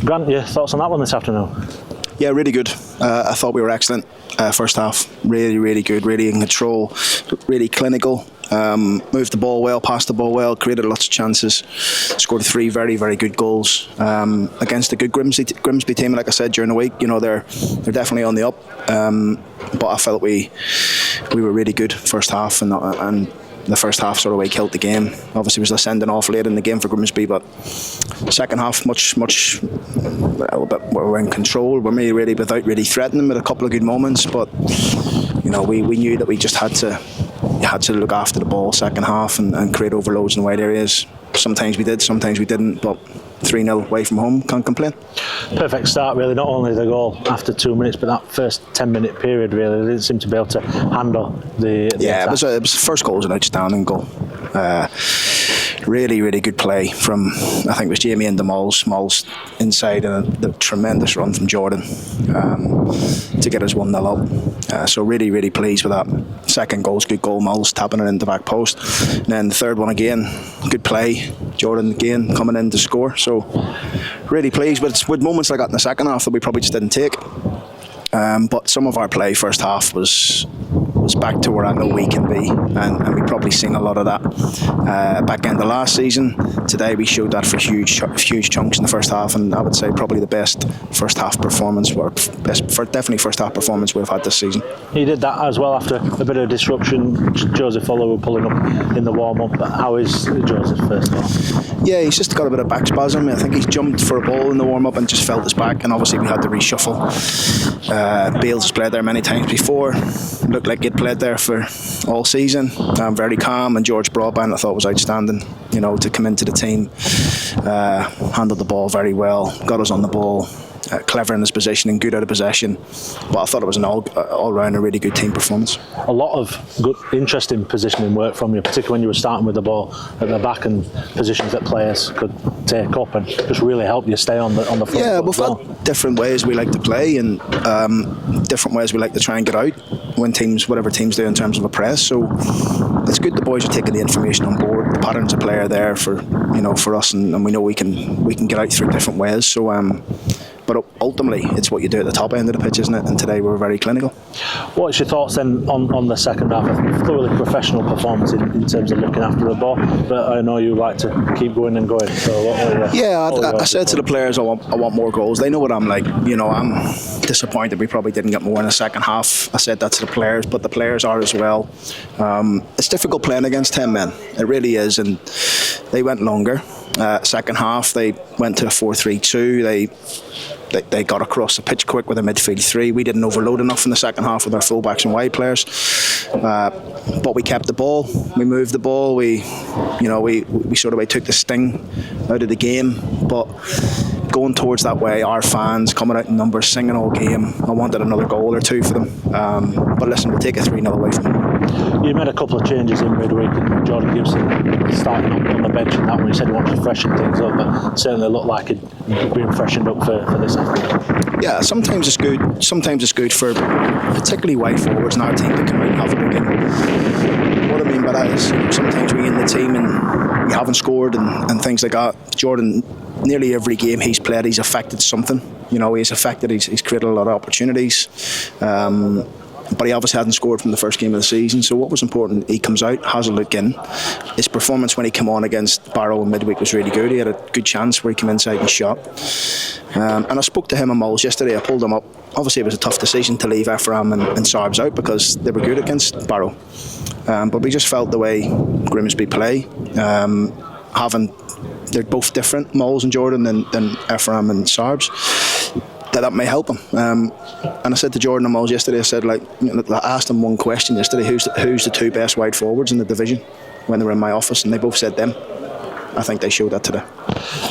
Grant, your thoughts on that one this afternoon? Yeah, really good. I thought we were excellent first half. Really, really good. Really in control. Really clinical. Moved the ball well, passed the ball well, created lots of chances. Scored 3 very, very good goals against a good Grimsby team. Like I said during the week, they're definitely on the up. But I felt we were really good first half, and the first half sort of way killed the game. Obviously, it was a sending off late in the game for Grimsby, but second half much we were in control. We made really without really threatening with a couple of good moments, but we knew that we just had to look after the ball second half and create overloads in wide areas. Sometimes we did, sometimes we didn't, but 3-0 away from home, can't complain. Perfect start, really. Not only the goal after 2 minutes, but that first 10-minute period, really, they didn't seem to be able to handle the yeah, it was first goal was an outstanding goal. Really, really good play from, I think it was Jamie into Mols inside, and the tremendous run from Jordan to get us 1-0 up. So really, really pleased with that. Second goal's good goal, Mols tapping it in the back post. And then the third one again, good play, Jordan again coming in to score. So really pleased with moments like that in the second half that we probably just didn't take. But some of our play first half was back to where I know we can be, and we've probably seen a lot of that back end of last season. Today we showed that for huge chunks in the first half, and I would say probably the best first half performance, definitely first half performance we've had this season. He did that as well after a bit of disruption. Joseph Fuller pulling up in the warm-up. How is Joseph first of all? Yeah, he's just got a bit of back spasm. I think he's jumped for a ball in the warm-up and just felt his back, and obviously we had to reshuffle. Bales has played there many times before. Looked like he'd played there for all season. Very calm, and George Broadbent I thought was outstanding. To come into the team, handled the ball very well, got us on the ball. Clever in his positioning, good out of possession, but I thought it was an all-round a really good team performance. A lot of good, interesting positioning work from you, particularly when you were starting with the ball at the back and positions that players could take up and just really help you stay on the front. Yeah, we've got different ways we like to play, and different ways we like to try and get out when whatever teams do in terms of a press. So it's good the boys are taking the information on board. The patterns of play are there for us, and we know we can get out through different ways. So. But ultimately, it's what you do at the top end of the pitch, isn't it? And today we were very clinical. What's your thoughts then on the second half? A thoroughly professional performance in terms of looking after the ball, but I know you like to keep going and going. So I said to the players, I want more goals. They know what I'm like. I'm disappointed we probably didn't get more in the second half. I said that to the players, but the players are as well. It's difficult playing against 10 men. It really is, and they went longer. Second half, they went to a 4-3-2. They got across the pitch quick with a midfield 3. We didn't overload enough in the second half with our fullbacks and wide players, but we kept the ball. We moved the ball. We sort of took the sting out of the game. But going towards that way, our fans coming out in numbers, singing all game. I wanted another goal or two for them. But listen, we'll take a 3-0 away from them. You made a couple of changes in midweek, and Jordan Gibson starting on the bench and that one. You said he wanted to freshen things up, but certainly looked like he'd been freshened up for this afternoon. Yeah, sometimes it's good. Sometimes it's good for particularly wide forwards in our team to come out and have a look in. What I mean by that is sometimes we in the team and we haven't scored and things like that. Jordan, nearly every game he's played, he's affected something. He's created a lot of opportunities. But he obviously hadn't scored from the first game of the season. So what was important, he comes out, has a look in. His performance when he came on against Barrow in midweek was really good. He had a good chance where he came inside and shot. And I spoke to him and Moles yesterday. I pulled him up. Obviously it was a tough decision to leave Ephraim and Sarbs out because they were good against Barrow. But we just felt the way Grimsby play, they're both different, Moles and Jordan, than Ephraim and Sarbs. That may help him. And I said to Jordan and Moles yesterday, I asked them one question yesterday, who's the 2 best wide forwards in the division, when they were in my office, and they both said them. I think they showed that today.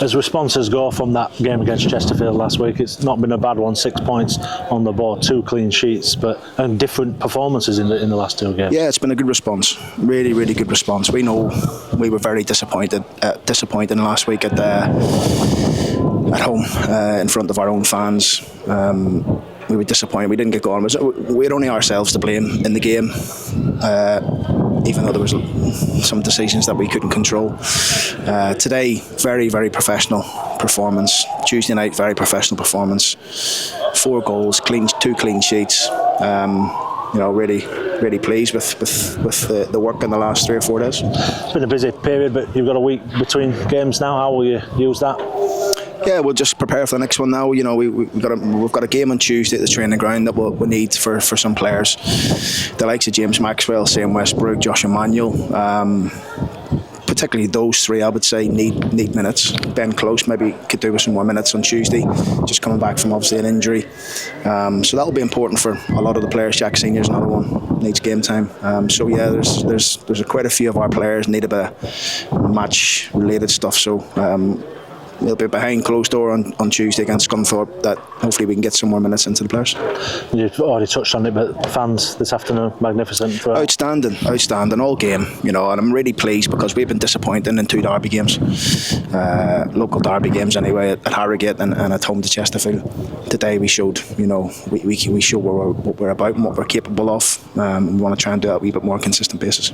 As responses go from that game against Chesterfield last week, it's not been a bad one. 6 points on the board, 2 clean sheets, and different performances in the last 2 games. Yeah, it's been a good response. Really, really good response. We know we were very disappointed last week at home in front of our own fans. We were disappointed we didn't get going. We had only ourselves to blame in the game, even though there was some decisions that we couldn't control. Today, very, very professional performance. Tuesday night, very professional performance. 4 goals, two clean sheets. Really pleased with the work in the last 3 or 4 days. It's been a busy period, but you've got a week between games now. How will you use that? Yeah, we'll just prepare for the next one now. We've got a game on Tuesday at the training ground that we'll need for some players. The likes of James Maxwell, Sam Westbrook, Josh Emmanuel. Particularly those 3, I would say, need minutes. Ben Close maybe could do with some more minutes on Tuesday, just coming back from obviously an injury. So that'll be important for a lot of the players. Jack Senior's another one, needs game time. So yeah, there's quite a few of our players need a bit of match-related stuff. So we'll be behind closed door on Tuesday against Scunthorpe, that hopefully we can get some more minutes into the players. You've already touched on it, but fans this afternoon, magnificent. Outstanding all game, and I'm really pleased because we've been disappointing in 2 derby games, local derby games anyway, at Harrogate and at home to Chesterfield. Today we showed, we show what we're about and what we're capable of. We want to try and do it at a wee bit more consistent basis.